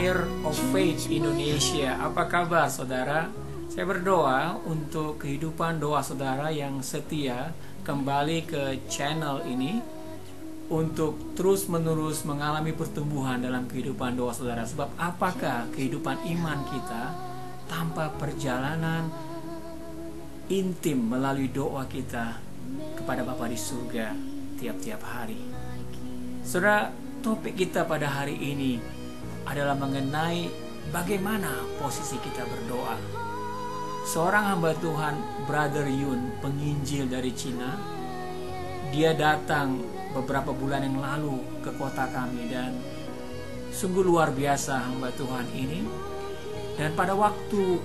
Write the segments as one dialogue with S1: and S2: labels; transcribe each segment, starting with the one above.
S1: Fire of Faith Indonesia. Apa kabar saudara? Saya berdoa untuk kehidupan doa saudara yang setia kembali ke channel ini untuk terus menerus mengalami pertumbuhan dalam kehidupan doa saudara. Sebab apakah kehidupan iman kita tanpa perjalanan intim melalui doa kita kepada Bapa di surga tiap-tiap hari. Saudara, topik kita pada hari ini adalah mengenai bagaimana posisi kita berdoa. Seorang hamba Tuhan, Brother Yun, penginjil dari Cina, dia datang beberapa bulan yang lalu ke kota kami dan sungguh luar biasa hamba Tuhan ini. Dan pada waktu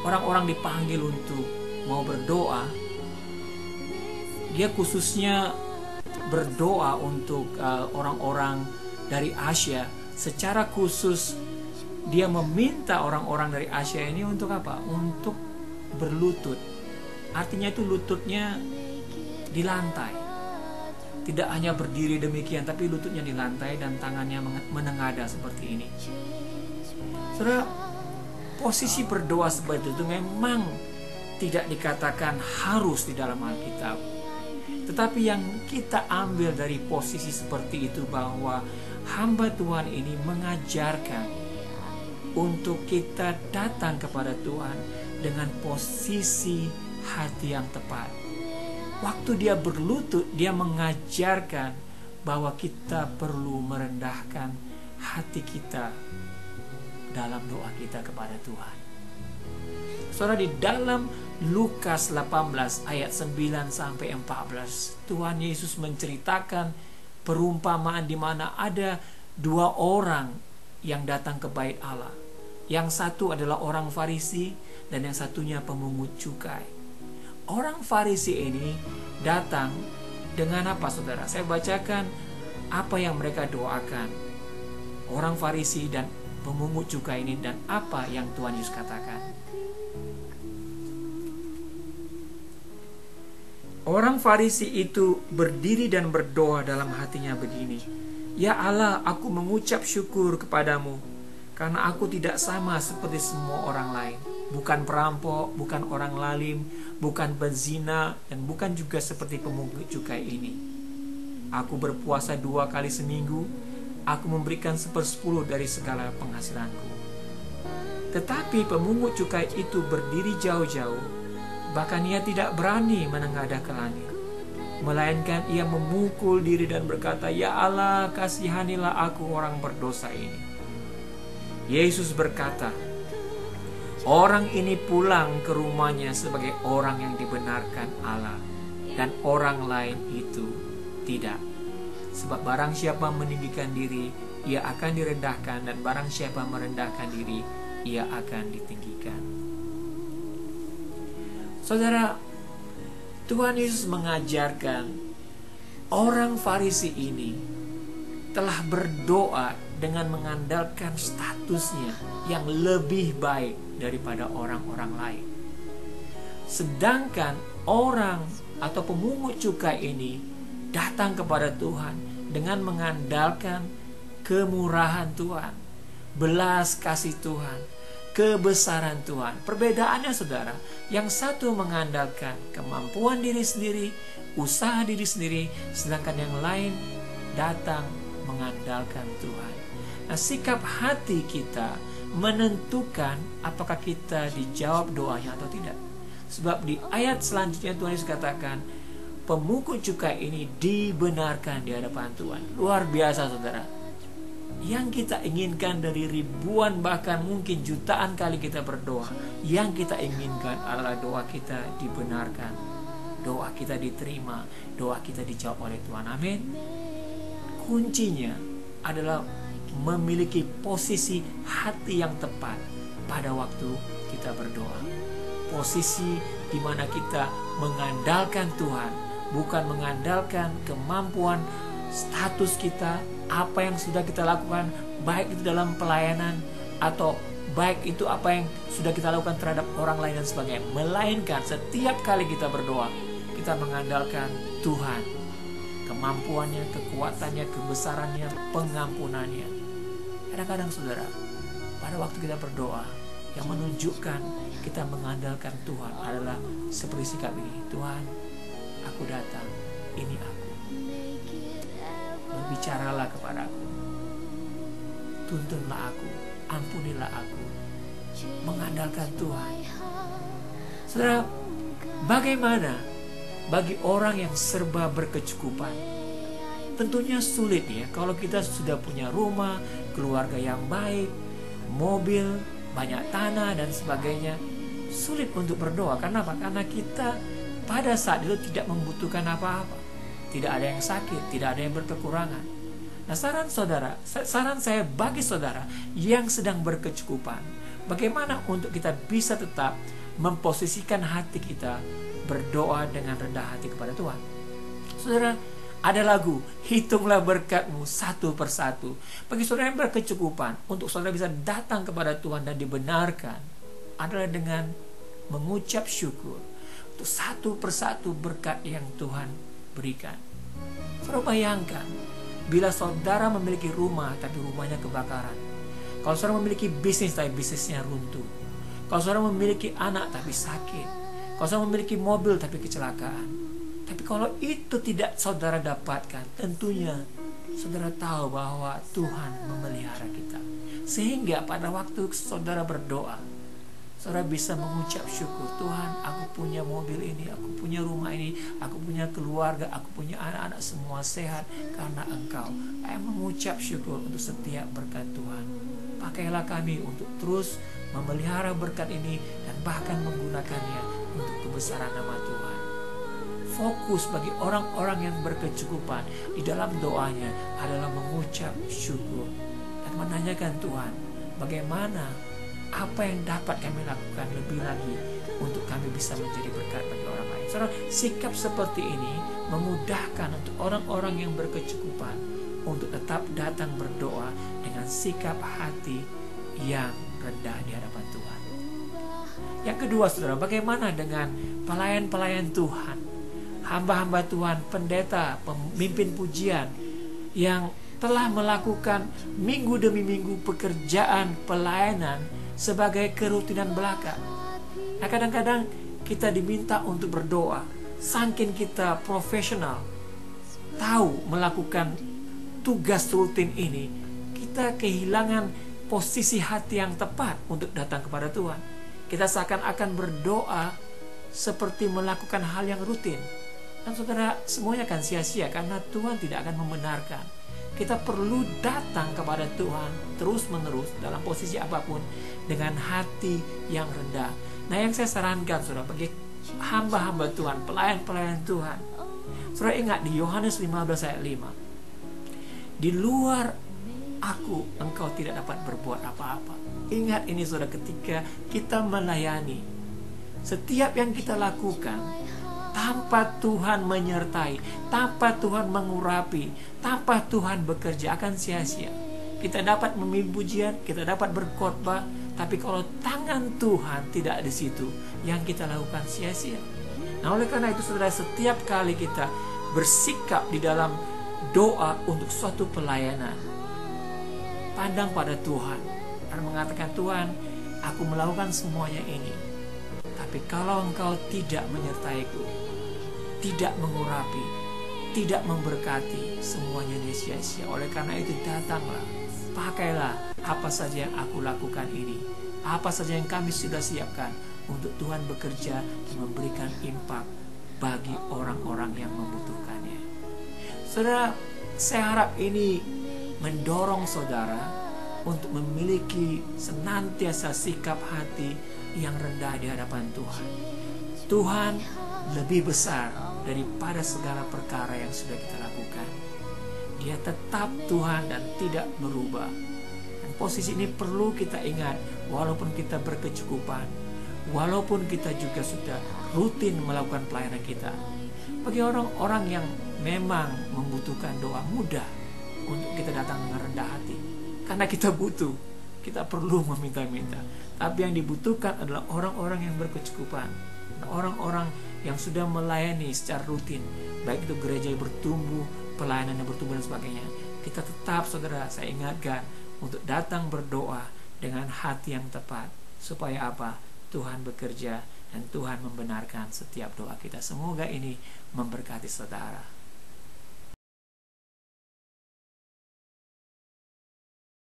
S1: orang-orang dipanggil untuk mau berdoa, dia khususnya berdoa untuk orang-orang dari Asia. Secara khusus dia meminta orang-orang dari Asia ini untuk apa? Untuk berlutut. Artinya itu lututnya di lantai. Tidak hanya berdiri demikian, tapi lututnya di lantai dan tangannya menengadah seperti ini. Saudara, posisi berdoa seperti itu memang tidak dikatakan harus di dalam Alkitab. Tetapi yang kita ambil dari posisi seperti itu bahwa hamba Tuhan ini mengajarkan untuk kita datang kepada Tuhan dengan posisi hati yang tepat. Waktu dia berlutut, dia mengajarkan bahwa kita perlu merendahkan hati kita dalam doa kita kepada Tuhan. Saudara, di dalam Lukas 18 ayat 9 sampai 14, Tuhan Yesus menceritakan perumpamaan di mana ada dua orang yang datang ke bait Allah. Yang satu adalah orang Farisi dan yang satunya pemungut cukai. Orang Farisi ini datang dengan apa, saudara? Saya bacakan apa yang mereka doakan. Orang Farisi dan pemungut cukai ini dan apa yang Tuhan Yesus katakan. Orang Farisi itu berdiri dan berdoa dalam hatinya begini, "Ya Allah, aku mengucap syukur kepadamu, karena aku tidak sama seperti semua orang lain. Bukan perampok, bukan orang lalim, bukan pezina, dan bukan juga seperti pemungut cukai ini. Aku berpuasa 2 kali seminggu, aku memberikan 1/10 dari segala penghasilanku." Tetapi pemungut cukai itu berdiri jauh-jauh. Bahkan ia tidak berani menengadah ke langit, melainkan ia memukul diri dan berkata, "Ya Allah, kasihanilah aku orang berdosa ini." Yesus berkata, "Orang ini pulang ke rumahnya sebagai orang yang dibenarkan Allah, dan orang lain itu tidak. Sebab barang siapa meninggikan diri, ia akan direndahkan, dan barang siapa merendahkan diri, ia akan ditinggikan." Saudara, Tuhan Yesus mengajarkan orang Farisi ini telah berdoa dengan mengandalkan statusnya yang lebih baik daripada orang-orang lain. Sedangkan orang atau pemungut cukai ini datang kepada Tuhan dengan mengandalkan kemurahan Tuhan, belas kasih Tuhan, kebesaran Tuhan. Perbedaannya, saudara, yang satu mengandalkan kemampuan diri sendiri, usaha diri sendiri, sedangkan yang lain datang mengandalkan Tuhan. Nah, sikap hati kita menentukan apakah kita dijawab doanya atau tidak. Sebab di ayat selanjutnya Tuhan Yesus katakan, pemungut cukai ini dibenarkan di hadapan Tuhan. Luar biasa, saudara. Yang kita inginkan dari ribuan bahkan mungkin jutaan kali kita berdoa, yang kita inginkan adalah doa kita dibenarkan, doa kita diterima, doa kita dijawab oleh Tuhan. Amin. Kuncinya adalah memiliki posisi hati yang tepat pada waktu kita berdoa. Posisi di mana kita mengandalkan Tuhan, bukan mengandalkan kemampuan, status kita, apa yang sudah kita lakukan, baik itu dalam pelayanan atau baik itu apa yang sudah kita lakukan terhadap orang lain dan sebagainya. Melainkan setiap kali kita berdoa, kita mengandalkan Tuhan, kemampuannya, kekuatannya, kebesarannya, pengampunannya. Kadang-kadang, saudara, pada waktu kita berdoa, yang menunjukkan kita mengandalkan Tuhan adalah seperti sikap ini. Tuhan, aku datang, ini aku. Berbicaralah kepadaku, tuntunlah aku, ampunilah aku. Mengandalkan Tuhan. Saudara, bagaimana bagi orang yang serba berkecukupan? Tentunya sulit ya, kalau kita sudah punya rumah, keluarga yang baik, mobil, banyak tanah dan sebagainya. Sulit untuk berdoa. Karena apa? Karena kita pada saat itu tidak membutuhkan apa-apa. Tidak ada yang sakit, tidak ada yang berkekurangan. Nah, saran saya bagi saudara yang sedang berkecukupan, bagaimana untuk kita bisa tetap memposisikan hati kita berdoa dengan rendah hati kepada Tuhan. Saudara, ada lagu, hitunglah berkatmu satu persatu. Bagi saudara yang berkecukupan, untuk saudara bisa datang kepada Tuhan dan dibenarkan, adalah dengan mengucap syukur untuk satu persatu berkat yang Tuhan berikan. Saudara bayangkan, bila saudara memiliki rumah tapi rumahnya kebakaran. Kalau saudara memiliki bisnis tapi bisnisnya runtuh. Kalau saudara memiliki anak tapi sakit. Kalau saudara memiliki mobil tapi kecelakaan. Tapi kalau itu tidak saudara dapatkan, tentunya saudara tahu bahwa Tuhan memelihara kita. Sehingga pada waktu saudara berdoa, saudara bisa mengucap syukur. Tuhan, aku punya mobil ini, aku punya rumah ini, aku punya keluarga, aku punya anak-anak semua sehat karena Engkau. Saya mengucap syukur untuk setiap berkat Tuhan. Pakailah kami untuk terus memelihara berkat ini dan bahkan menggunakannya untuk kebesaran nama Tuhan. Fokus bagi orang-orang yang berkecukupan di dalam doanya adalah mengucap syukur dan menanyakan Tuhan, bagaimana, apa yang dapat kami lakukan lebih lagi untuk kami bisa menjadi berkat bagi orang lain. Saudara, sikap seperti ini memudahkan untuk orang-orang yang berkecukupan untuk tetap datang berdoa dengan sikap hati yang rendah di hadapan Tuhan. Yang kedua, saudara, bagaimana dengan pelayan-pelayan Tuhan, hamba-hamba Tuhan, pendeta, pemimpin pujian yang telah melakukan minggu demi minggu pekerjaan pelayanan sebagai kerutinan belaka. Nah, kadang-kadang kita diminta untuk berdoa, saking kita profesional, tahu melakukan tugas rutin ini, kita kehilangan posisi hati yang tepat untuk datang kepada Tuhan. Kita seakan-akan berdoa seperti melakukan hal yang rutin. Dan saudara, semuanya akan sia-sia karena Tuhan tidak akan membenarkan. Kita perlu datang kepada Tuhan terus-menerus dalam posisi apapun dengan hati yang rendah. Nah, yang saya sarankan saudara bagi hamba-hamba Tuhan, pelayan-pelayan Tuhan, saudara ingat di Yohanes 15 ayat 5, di luar aku engkau tidak dapat berbuat apa-apa. Ingat ini saudara, ketika kita melayani, setiap yang kita lakukan tanpa Tuhan menyertai, tanpa Tuhan mengurapi, tanpa Tuhan bekerja, akan sia-sia. Kita dapat memimpin pujian, kita dapat berkhotbah, tapi kalau tangan Tuhan tidak di situ, yang kita lakukan sia-sia. Nah, oleh karena itu saudara, setiap kali kita bersikap di dalam doa untuk suatu pelayanan, pandang pada Tuhan dan mengatakan, Tuhan, aku melakukan semuanya ini, tapi kalau engkau tidak menyertaiku, tidak mengurapi, tidak memberkati, semuanya sia-sia. Oleh karena itu datanglah, pakailah apa saja yang aku lakukan ini, apa saja yang kami sudah siapkan untuk Tuhan bekerja dan memberikan impak bagi orang-orang yang membutuhkannya. Saudara, saya harap ini mendorong saudara untuk memiliki senantiasa sikap hati yang rendah di hadapan Tuhan. Tuhan lebih besar daripada segala perkara yang sudah kita lakukan. Dia tetap Tuhan dan tidak berubah. Dan posisi ini perlu kita ingat, walaupun kita berkecukupan, walaupun kita juga sudah rutin melakukan pelayanan kita. Bagi orang-orang yang memang membutuhkan doa, mudah untuk kita datang dengan rendah hati. Karena kita butuh, kita perlu meminta-minta. Tapi yang dibutuhkan adalah orang-orang yang berkecukupan, orang-orang yang sudah melayani secara rutin, baik itu gereja yang bertumbuh, pelayanan yang bertumbuh dan sebagainya. Kita tetap, saudara, saya ingatkan untuk datang berdoa dengan hati yang tepat. Supaya apa? Tuhan bekerja dan Tuhan membenarkan setiap doa kita. Semoga ini memberkati saudara.